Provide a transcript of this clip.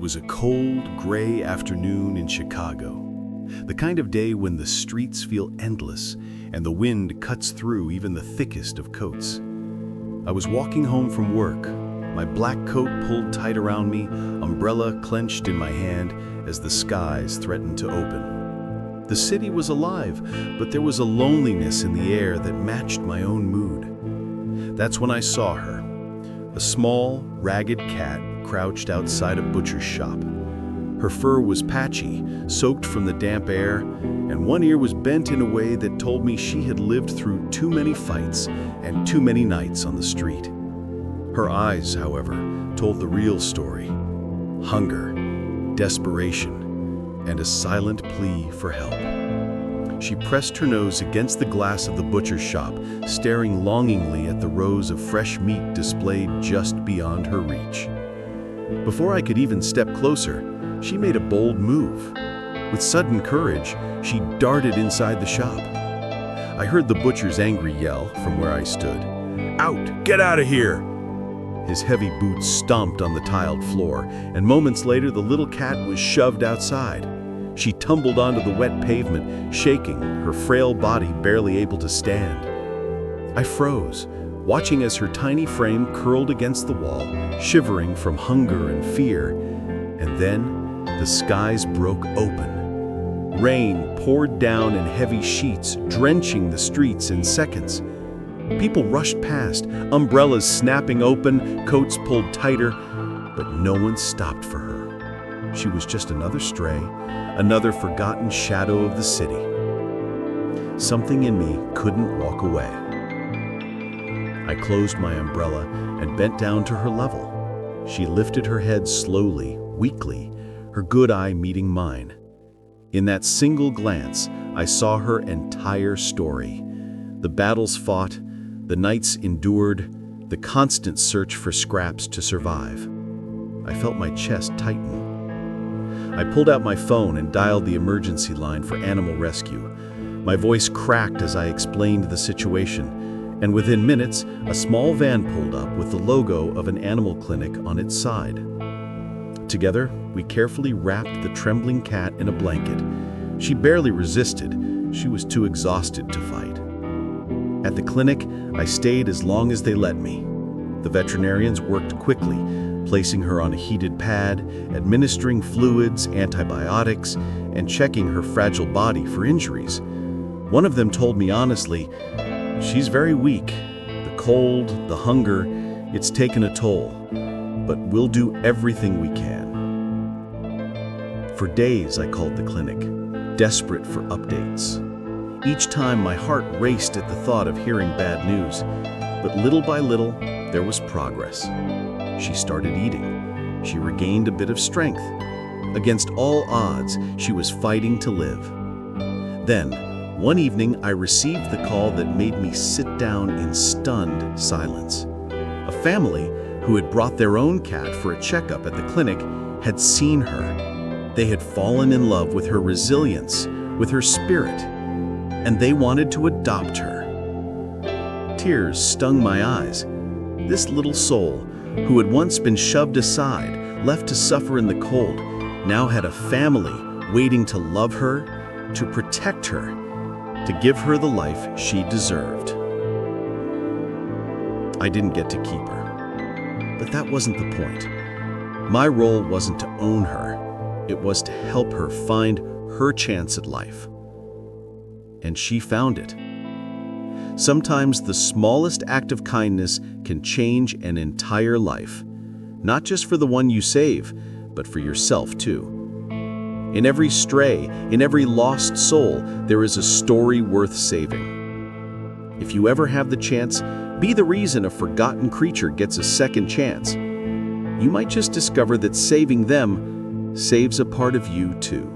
was a cold, gray afternoon in Chicago. The kind of day when the streets feel endless and the wind cuts through even the thickest of coats. I was walking home from work, my black coat pulled tight around me, umbrella clenched in my hand as the skies threatened to open. The city was alive, but there was a loneliness in the air that matched my own mood. That's when I saw her, a small, ragged cat crouched outside a butcher's shop. Her fur was patchy, soaked from the damp air, and one ear was bent in a way that told me she had lived through too many fights and too many nights on the street. Her eyes, however, told the real story: hunger, desperation, and a silent plea for help. She pressed her nose against the glass of the butcher's shop, staring longingly at the rows of fresh meat displayed just beyond her reach. Before I could even step closer, she made a bold move. With sudden courage, she darted inside the shop. I heard the butcher's angry yell from where I stood. "Out! Get out of here!" His heavy boots stomped on the tiled floor, and moments later the little cat was shoved outside. She tumbled onto the wet pavement, shaking, her frail body barely able to stand. I froze, watching as her tiny frame curled against the wall, shivering from hunger and fear. And then the skies broke open. Rain poured down in heavy sheets, drenching the streets in seconds. People rushed past, umbrellas snapping open, coats pulled tighter, but no one stopped for her. She was just another stray, another forgotten shadow of the city. Something in me couldn't walk away. I closed my umbrella and bent down to her level. She lifted her head slowly, weakly, her good eye meeting mine. In that single glance, I saw her entire story. The battles fought, the nights endured, the constant search for scraps to survive. I felt my chest tighten. I pulled out my phone and dialed the emergency line for animal rescue. My voice cracked as I explained the situation, and within minutes, a small van pulled up with the logo of an animal clinic on its side. Together, we carefully wrapped the trembling cat in a blanket. She barely resisted. She was too exhausted to fight. At the clinic, I stayed as long as they let me. The veterinarians worked quickly, placing her on a heated pad, administering fluids, antibiotics, and checking her fragile body for injuries. One of them told me honestly, "She's very weak. The cold, the hunger, it's taken a toll, but we'll do everything we can." For days I called the clinic, desperate for updates. Each time my heart raced at the thought of hearing bad news, but little by little, there was progress. She started eating. She regained a bit of strength. Against all odds, she was fighting to live. Then, one evening, I received the call that made me sit down in stunned silence. A family who had brought their own cat for a checkup at the clinic had seen her. They had fallen in love with her resilience, with her spirit, and they wanted to adopt her. Tears stung my eyes. This little soul, who had once been shoved aside, left to suffer in the cold, now had a family waiting to love her, to protect her, to give her the life she deserved. I didn't get to keep her, but that wasn't the point. My role wasn't to own her, it was to help her find her chance at life. And she found it. Sometimes the smallest act of kindness can change an entire life, not just for the one you save, but for yourself too. In every stray, in every lost soul, there is a story worth saving. If you ever have the chance, be the reason a forgotten creature gets a second chance. You might just discover that saving them saves a part of you too.